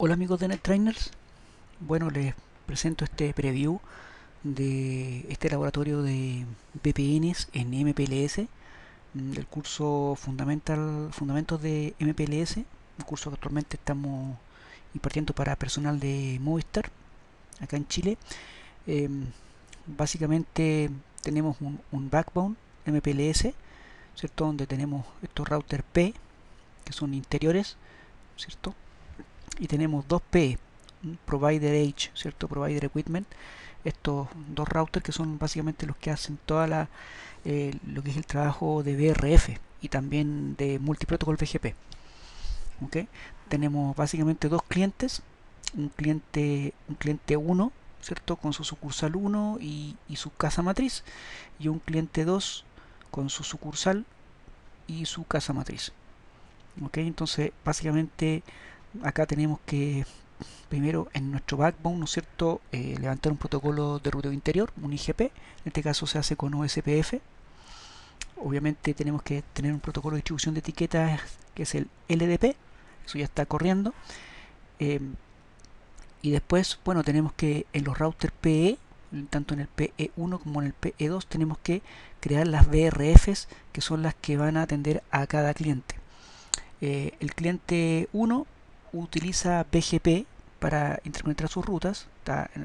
Hola amigos de NetTrainers, bueno, les presento este preview de este laboratorio de VPNs en MPLS, del curso Fundamentos de MPLS, un curso que actualmente estamos impartiendo para personal de Movistar acá en Chile. Em, Básicamente tenemos un backbone MPLS, ¿cierto? Donde tenemos estos routers P que son interiores, ¿cierto? Y tenemos dos P, Provider Edge, ¿cierto? Provider Equipment, estos dos routers que son básicamente los que hacen lo que es el trabajo de BRF y también de Multiprotocol BGP. ¿Okay? Tenemos básicamente dos clientes, un cliente 1, ¿cierto? Con su sucursal 1 y su casa matriz, y un cliente 2 con su sucursal y su casa matriz. ¿Okay? Entonces, básicamente acá tenemos que primero en nuestro backbone, ¿no es cierto?, levantar un protocolo de ruteo interior, un IGP. En este caso se hace con OSPF. Obviamente tenemos que tener un protocolo de distribución de etiquetas que es el LDP. Eso ya está corriendo. Eh, y después, bueno, tenemos que en los routers PE, tanto en el PE1 como en el PE2, tenemos que crear las BRFs, que son las que van a atender a cada cliente. El cliente 1 utiliza BGP para interconectar sus rutas,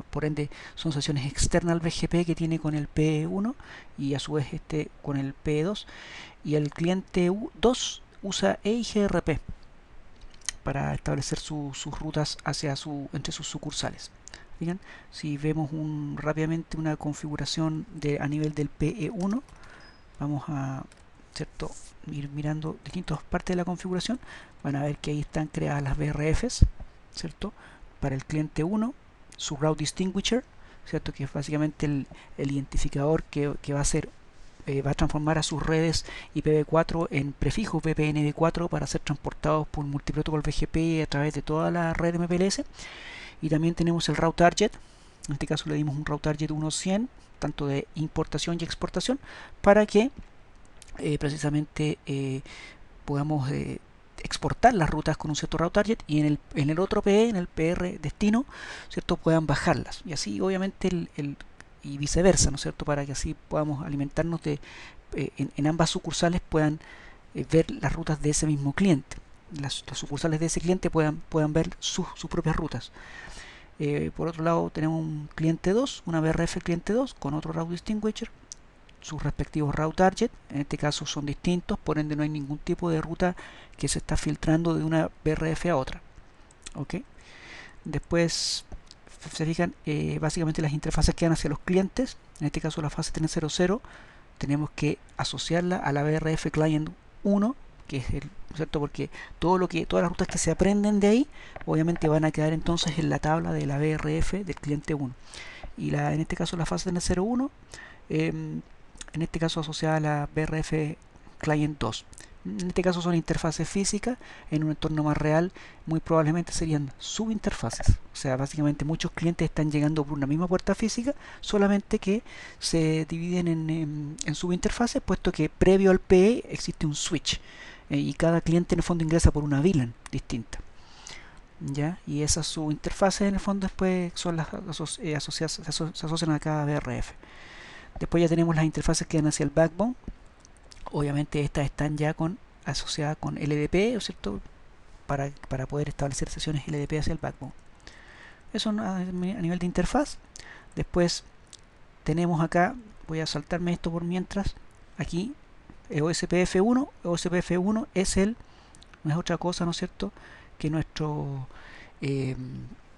por ende son sesiones externas al BGP que tiene con el P1 y a su vez este con el P2, y el cliente 2 usa EIGRP para establecer sus rutas entre sus sucursales. Fíjense, si vemos rápidamente una configuración a nivel del PE1, vamos a, ¿cierto?, ir mirando distintas partes de la configuración. Van a ver que ahí están creadas las BRFs, ¿cierto? Para el cliente 1, su route distinguisher, ¿cierto?, que es básicamente el identificador que va a hacer, va a transformar a sus redes IPv4 en prefijos VPNV4 para ser transportados por multiprotocol BGP a través de toda la red MPLS. Y también tenemos el route target. En este caso le dimos un route target 1.100, tanto de importación y exportación, para que precisamente podamos exportar las rutas con un cierto route target, y en el otro PE, en el PR destino, ¿cierto?, puedan bajarlas. Y así obviamente y viceversa, ¿no es cierto?, para que así podamos alimentarnos en ambas sucursales puedan ver las rutas de ese mismo cliente. Las sucursales de ese cliente puedan ver sus propias rutas. Por otro lado tenemos un cliente 2, una BRF cliente 2 con otro route distinguisher, sus respectivos route target. En este caso son distintos, por ende no hay ningún tipo de ruta que se está filtrando de una BRF a otra. ¿Ok? Después se fijan, básicamente las interfaces que van hacia los clientes. En este caso la fase 300 tenemos que asociarla a la BRF client 1, que es ¿cierto?, porque todas las rutas que se aprenden de ahí obviamente van a quedar entonces en la tabla de la BRF del cliente 1. Y en este caso la fase 301, en este caso asociada a la BRF Client 2. En este caso son interfaces físicas. En un entorno más real muy probablemente serían subinterfaces. O sea, básicamente muchos clientes están llegando por una misma puerta física, solamente que se dividen en subinterfaces, puesto que previo al PE existe un switch, y cada cliente en el fondo ingresa por una VLAN distinta. ¿Ya? Y esas subinterfaces en el fondo después son las asociadas, se asocian a cada BRF. Después ya tenemos las interfaces que dan hacia el backbone. Obviamente estas están ya asociadas con LDP, ¿cierto?, para poder establecer sesiones LDP hacia el backbone. Eso a nivel de interfaz. Después tenemos acá, voy a saltarme esto por mientras, aquí OSPF1. OSPF1 no es otra cosa, ¿no es cierto?, que nuestro eh,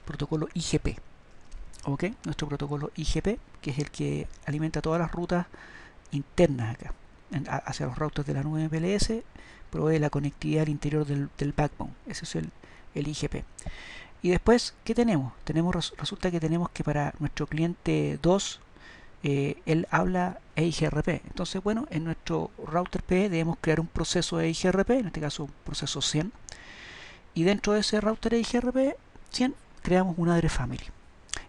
protocolo IGP. ¿Ok? Nuestro protocolo IGP, que es el que alimenta todas las rutas internas acá, hacia los routers de la nube MPLS, provee la conectividad al interior del backbone. Ese es el IGP. Y después, ¿qué tenemos? Resulta que tenemos que para nuestro cliente 2, él habla EIGRP. Entonces, bueno, en nuestro router P debemos crear un proceso EIGRP, en este caso un proceso 100. Y dentro de ese router EIGRP 100 creamos un address family.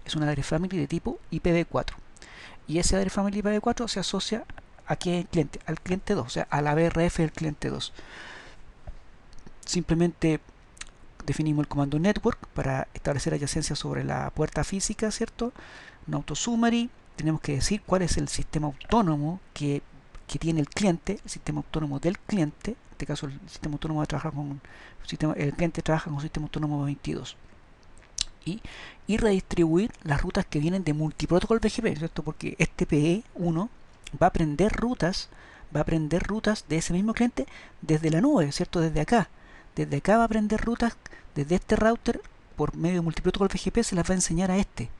Es un address family de tipo IPv4. Y ese address family IPv4 se asocia a qué cliente, al cliente 2, o sea, a la BRF del cliente 2. Simplemente definimos el comando network para establecer adyacencia sobre la puerta física, ¿cierto? Un autosummary, tenemos que decir cuál es el sistema autónomo que tiene el cliente, el sistema autónomo del cliente. En este caso el sistema autónomo va a trabajar con el cliente trabaja con sistema autónomo 22. Y redistribuir las rutas que vienen de multiprotocol BGP, ¿cierto? Porque este PE1 va a aprender rutas de ese mismo cliente desde la nube, ¿cierto? Desde acá va a aprender rutas desde este router por medio de multiprotocol BGP, se las va a enseñar a este,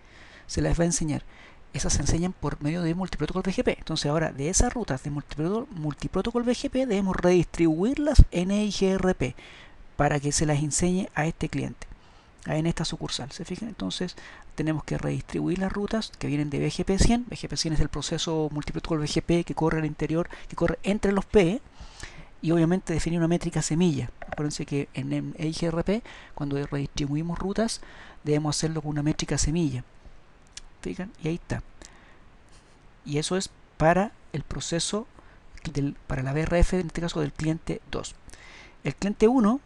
esas se enseñan por medio de multiprotocol BGP. Entonces ahora de esas rutas de multiprotocol BGP debemos redistribuirlas en EIGRP para que se las enseñe a este cliente, en esta sucursal. ¿Se fijan? Entonces tenemos que redistribuir las rutas que vienen de BGP 100. BGP 100 es el proceso multiprotocol BGP que corre al interior, que corre entre los PE, y obviamente definir una métrica semilla. Acuérdense que en EIGRP, cuando redistribuimos rutas, debemos hacerlo con una métrica semilla. ¿Fijan? Y ahí está. Y eso es para el proceso, para la BRF, en este caso del cliente 2. El cliente 1,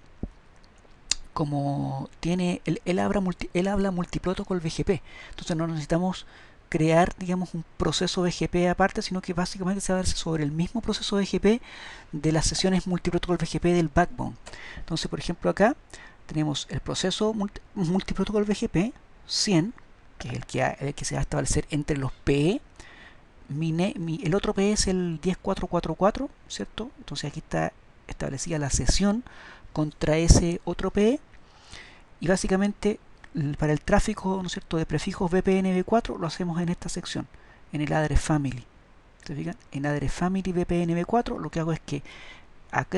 como tiene, él habla multiprotocol BGP, entonces no necesitamos crear, digamos, un proceso BGP aparte, sino que básicamente se va a ver sobre el mismo proceso BGP de las sesiones multiprotocol BGP del backbone. Entonces, por ejemplo, acá tenemos el proceso multiprotocol BGP 100, que es el que se va a establecer entre los PE. El otro PE es el 10444, ¿cierto? Entonces aquí está establecida la sesión contra ese otro PE, y básicamente para el tráfico, ¿no es cierto?, de prefijos VPNV4 lo hacemos en esta sección, en el address family. ¿Se fijan? En address family VPNV4 lo que hago es que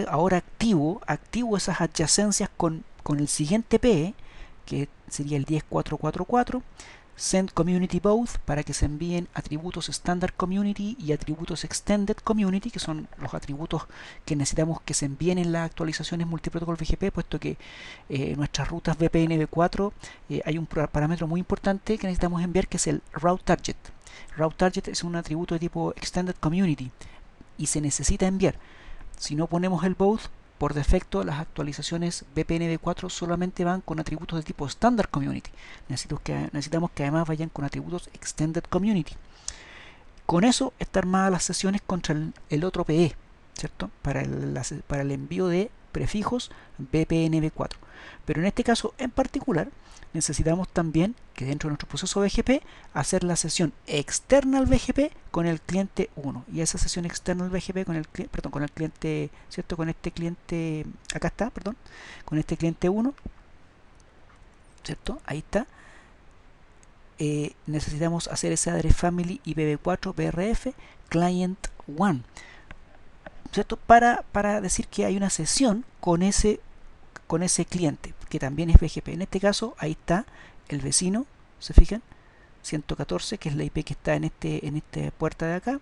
ahora activo esas adyacencias con el siguiente PE, que sería el 10444. Send community both, para que se envíen atributos standard community y atributos extended community, que son los atributos que necesitamos que se envíen en las actualizaciones multiprotocol BGP, puesto que nuestras rutas VPNV4 hay un parámetro muy importante que necesitamos enviar, que es el route target. Route target es un atributo de tipo extended community y se necesita enviar. Si no ponemos el both, por defecto las actualizaciones VPNV4 solamente van con atributos de tipo Standard Community. Necesitamos que además vayan con atributos Extended Community. Con eso está armadas las sesiones contra el otro PE, ¿cierto? Para el envío de prefijos VPNV4. Pero en este caso en particular necesitamos también que dentro de nuestro proceso BGP hacer la sesión external BGP con el cliente 1, y esa sesión external BGP con el cliente, ¿cierto? Con este cliente, acá está, perdón, con este cliente 1, ¿cierto? Ahí está. Necesitamos hacer ese address family IPv4 BRF client 1, ¿cierto? Para decir que hay una sesión con ese cliente, que también es BGP. En este caso, ahí está el vecino, ¿se fijan? 114, que es la IP que está en esta puerta de acá.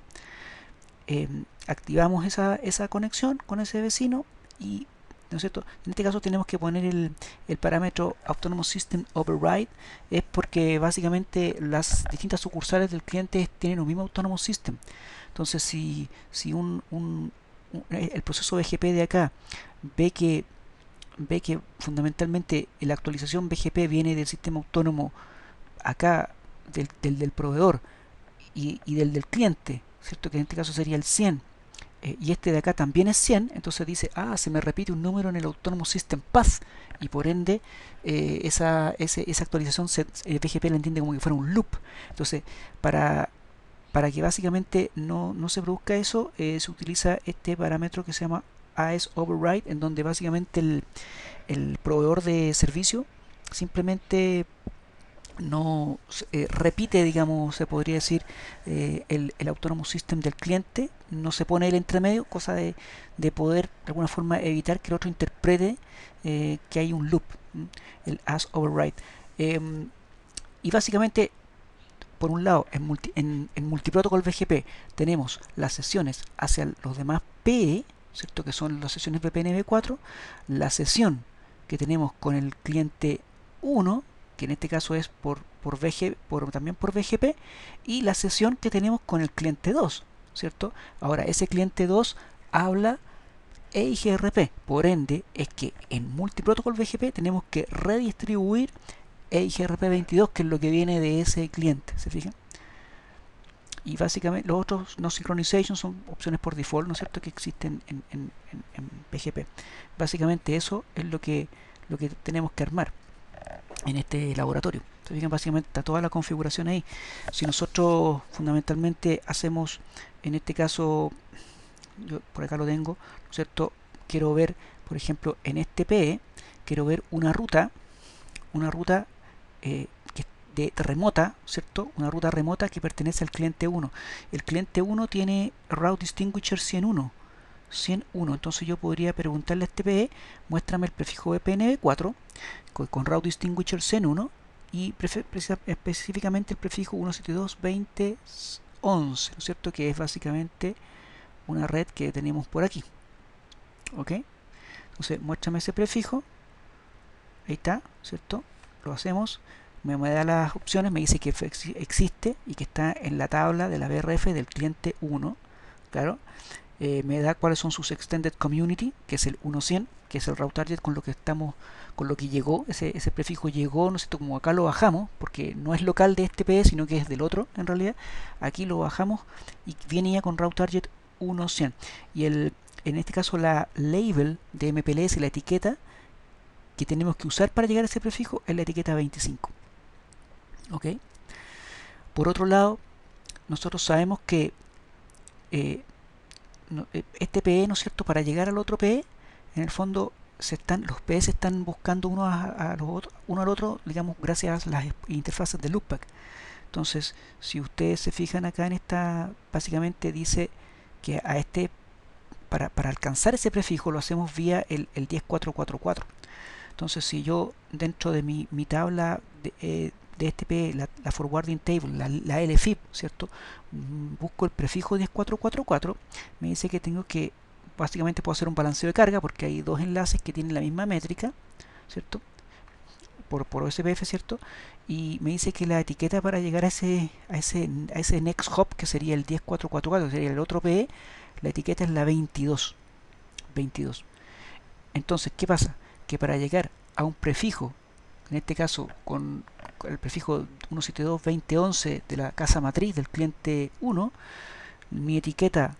Activamos esa conexión con ese vecino y, ¿no es cierto? En este caso tenemos que poner el parámetro Autonomous System Override, es porque básicamente las distintas sucursales del cliente tienen un mismo Autonomous System. Entonces, si el proceso BGP de acá ve que fundamentalmente la actualización BGP viene del sistema autónomo acá, del proveedor y del cliente, ¿cierto? Que en este caso sería el 100, y este de acá también es 100, entonces dice, se me repite un número en el Autonomous System Path, y por ende esa actualización BGP la entiende como que fuera un loop. Entonces, para que básicamente no se produzca eso, se utiliza este parámetro que se llama AES Override, en donde básicamente el proveedor de servicio simplemente no repite, digamos, se podría decir, el Autonomous System del cliente, no se pone el entremedio, cosa de poder de alguna forma evitar que el otro interprete que hay un loop, el AS Override. Y básicamente, por un lado, en multiprotocol BGP tenemos las sesiones hacia los demás PE, ¿cierto? Que son las sesiones VPNV4, la sesión que tenemos con el cliente 1, que en este caso es también por BGP, y la sesión que tenemos con el cliente 2, ¿cierto? Ahora, ese cliente 2 habla EIGRP. Por ende, es que en Multiprotocol BGP tenemos que redistribuir EIGRP22, que es lo que viene de ese cliente, ¿se fijan? Y básicamente los otros no synchronization son opciones por default, ¿no es cierto?, que existen en PGP. Básicamente eso es lo que tenemos que armar en este laboratorio. ¿Se fijan? Básicamente está toda la configuración ahí. Si nosotros fundamentalmente hacemos, en este caso, yo por acá lo tengo, ¿no es cierto?, quiero ver, por ejemplo, en este PE, quiero ver una ruta que de remota, ¿cierto? Una ruta remota que pertenece al cliente 1. El cliente 1 tiene Route Distinguisher 101. Entonces yo podría preguntarle a este PE, muéstrame el prefijo VPN4 con Route Distinguisher 101 y específicamente el prefijo 172.20.11, ¿no es cierto? Que es básicamente una red que tenemos por aquí. ¿Ok? Entonces muéstrame ese prefijo. Ahí está, ¿cierto? Lo hacemos. Me da las opciones, me dice que existe y que está en la tabla de la BRF del cliente 1. Claro. Me da cuáles son sus extended community, que es el 100, que es el route target con lo que estamos, con lo que llegó, ese prefijo llegó, ¿no es cierto? Como acá lo bajamos, porque no es local de este PE, sino que es del otro en realidad. Aquí lo bajamos y viene ya con route target 100. Y en este caso la label de MPLS, la etiqueta que tenemos que usar para llegar a ese prefijo es la etiqueta 25. ¿Ok? Por otro lado, nosotros sabemos que este PE, ¿no es cierto?, para llegar al otro PE, en el fondo los PE se están buscando uno al otro, digamos, gracias a las interfaces de loopback. Entonces, si ustedes se fijan acá en esta, básicamente dice que a para alcanzar ese prefijo lo hacemos vía el 10444. Entonces, si yo dentro de mi tabla de este PE, la forwarding table, la LFIP, ¿cierto? Busco el prefijo 10444, me dice que tengo que, básicamente puedo hacer un balanceo de carga porque hay dos enlaces que tienen la misma métrica, ¿cierto? Por OSPF, ¿cierto? Y me dice que la etiqueta para llegar a ese next hop, que sería el 10444, que sería el otro PE, la etiqueta es la 22. Entonces, ¿qué pasa? Que para llegar a un prefijo, en este caso con el prefijo 172.20.11 de la casa matriz del cliente 1, mi etiqueta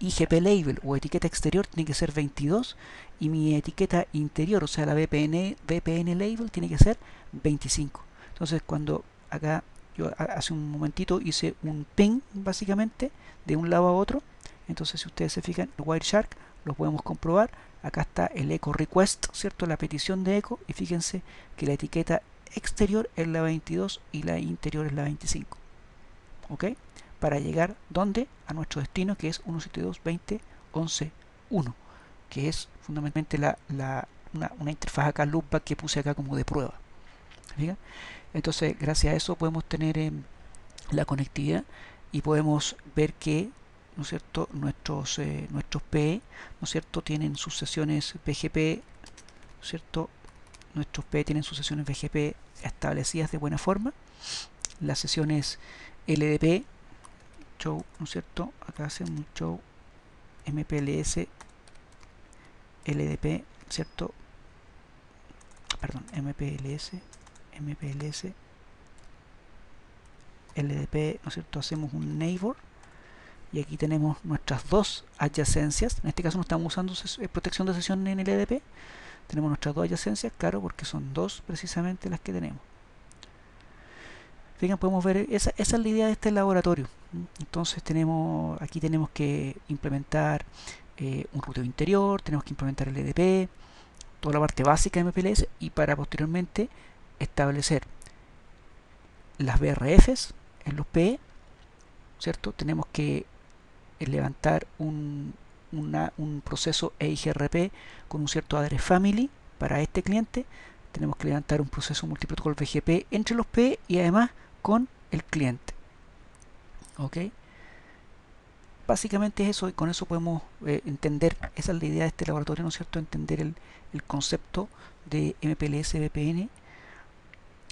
IGP label o etiqueta exterior tiene que ser 22 y mi etiqueta interior, o sea la VPN label, tiene que ser 25. Entonces, cuando acá yo hace un momentito hice un ping básicamente de un lado a otro, entonces si ustedes se fijan el Wireshark lo podemos comprobar. Acá está el echo request, ¿cierto? La petición de eco, y fíjense que la etiqueta exterior es la 22 y la interior es la 25. ¿Ok? Para llegar, ¿dónde? A nuestro destino, que es 172.20.11.1, que es fundamentalmente una interfaz acá loopback que puse acá como de prueba. ¿Fíjate? Entonces, gracias a eso podemos tener la conectividad y podemos ver que, ¿no es cierto?, nuestros PE, ¿no es cierto?, tienen sus sesiones BGP, ¿no es cierto? Nuestros PE tienen sus sesiones BGP establecidas de buena forma. Las sesiones LDP, show, ¿no es cierto? Acá hacemos un show MPLS LDP, ¿cierto? Perdón, MPLS LDP, ¿no es cierto? Hacemos un neighbor y aquí tenemos nuestras dos adyacencias. En este caso no estamos usando protección de sesión en LDP. Tenemos nuestras dos adyacencias, claro, porque son dos precisamente las que tenemos. Fíjense, podemos ver, esa es la idea de este laboratorio. Entonces aquí tenemos que implementar un ruteo interior, tenemos que implementar el LDP, toda la parte básica de MPLS, y para posteriormente establecer las BRFs en los PE, ¿cierto? Tenemos que levantar un proceso EIGRP con un cierto address family para este cliente. Tenemos que levantar un proceso multiprotocol BGP entre los PE y además con el cliente. ¿Ok? Básicamente es eso, y con eso podemos entender, esa es la idea de este laboratorio, ¿no es cierto? Entender el concepto de MPLS VPN,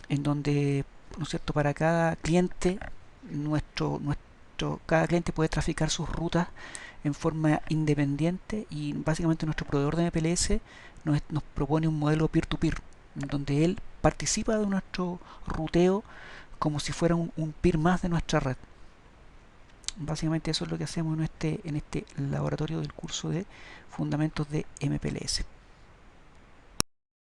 en donde, ¿no es cierto?, para cada cliente nuestro cada cliente puede traficar sus rutas en forma independiente, y básicamente nuestro proveedor de MPLS nos propone un modelo peer-to-peer, en donde él participa de nuestro ruteo como si fuera un peer más de nuestra red. Básicamente eso es lo que hacemos en este laboratorio del curso de Fundamentos de MPLS.